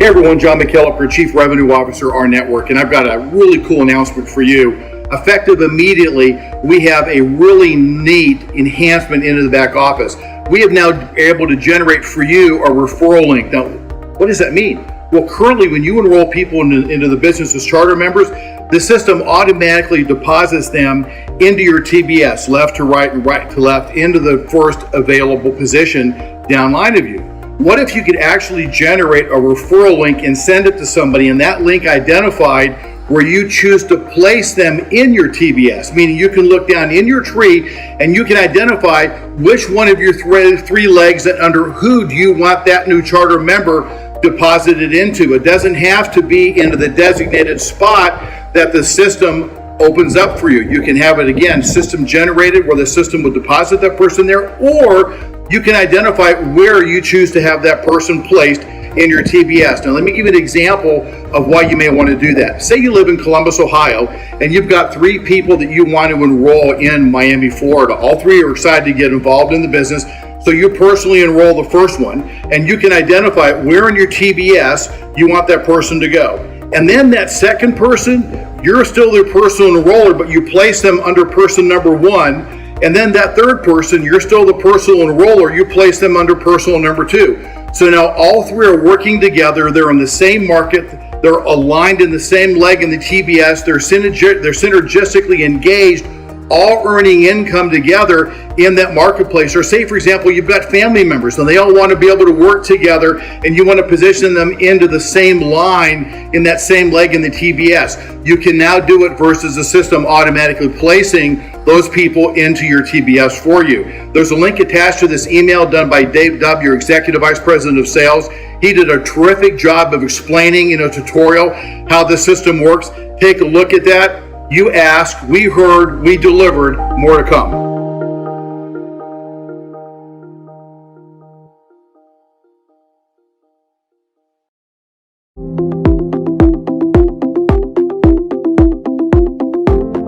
Hey everyone, John McKillip, Chief Revenue Officer, Rnetwork, and I've got a really cool announcement for you. Effective immediately, we have a really neat enhancement into the back office. We have now able to generate for you a referral link. Now, what does that mean? Well, currently when you enroll people into the business as charter members, the system automatically deposits them into your TBS, left to right and right to left, into the first available position downline of you. What if you could actually generate a referral link and send it to somebody, and that link identified where you choose to place them in your TBS, meaning you can look down in your tree and you can identify which one of your three legs and under who do you want that new charter member deposited into. It doesn't have to be into the designated spot that the system opens up for you. You can have it, again, system generated, where the system will deposit that person there, or you can identify where you choose to have that person placed in your TBS. Now, let me give you an example of why you may want to do that. Say you live in Columbus, Ohio, and you've got 3 people that you want to enroll in Miami, Florida. All 3 are excited to get involved in the business, so you personally enroll the first one, and you can identify where in your TBS you want that person to go. And then that second person, you're still their personal enroller, but you place them under person number 1. And then that third person, you're still the personal enroller, you place them under personal number 2. So now all 3 are working together, they're in the same market, they're aligned in the same leg in the TBS, they're synergistically engaged, all earning income together in that marketplace. Or say, for example, you've got family members and they all want to be able to work together, and you want to position them into the same line in that same leg in the TBS. You can now do it versus the system automatically placing those people into your TBS for you. There's a link attached to this email done by Dave Dubb, your Executive Vice President of Sales. He did a terrific job of explaining in a tutorial how the system works. Take a look at that. You asked, we heard, we delivered. More to come.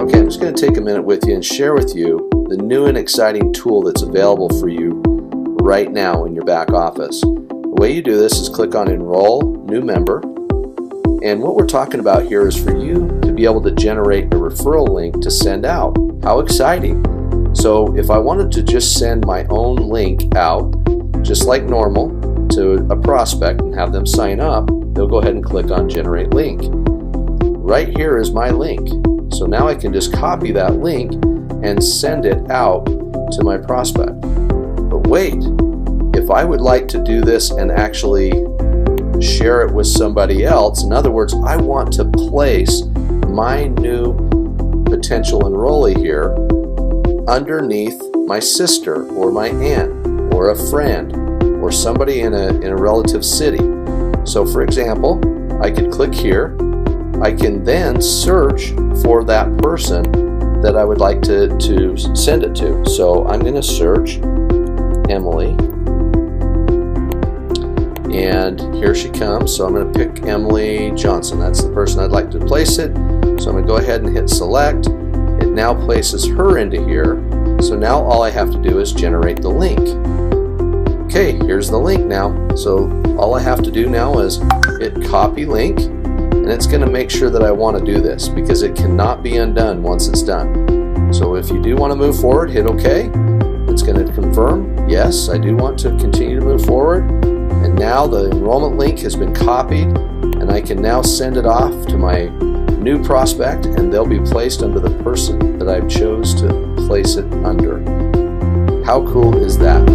Okay, I'm just going to take a minute with you and share with you the new and exciting tool that's available for you right now in your back office. The way you do this is click on Enroll, New Member, and what we're talking about here is for you to be able to generate a referral link to send out. How exciting! So if I wanted to just send my own link out, just like normal, to a prospect and have them sign up, they'll go ahead and click on Generate Link. Right here is my link. So now I can just copy that link and send it out to my prospect. But wait, if I would like to do this and actually share it with somebody else, in other words, I want to place my new potential enrollee here underneath my sister or my aunt or a friend or somebody in a relative city. So for example, I could click here. I can then search for that person that I would like to send it to. So I'm going to search Emily, and here she comes. So I'm going to pick Emily Johnson. That's the person I'd like to place it. So I'm going to go ahead and hit select. It now places her into here. So now all I have to do is generate the link. Okay, here's the link now. So all I have to do now is hit copy link, and it's going to make sure that I want to do this because it cannot be undone once it's done. So if you do want to move forward, hit OK. It's going to confirm, yes, I do want to continue to move forward. And now the enrollment link has been copied, and I can now send it off to my new prospect, and they'll be placed under the person that I've chose to place it under. How cool is that?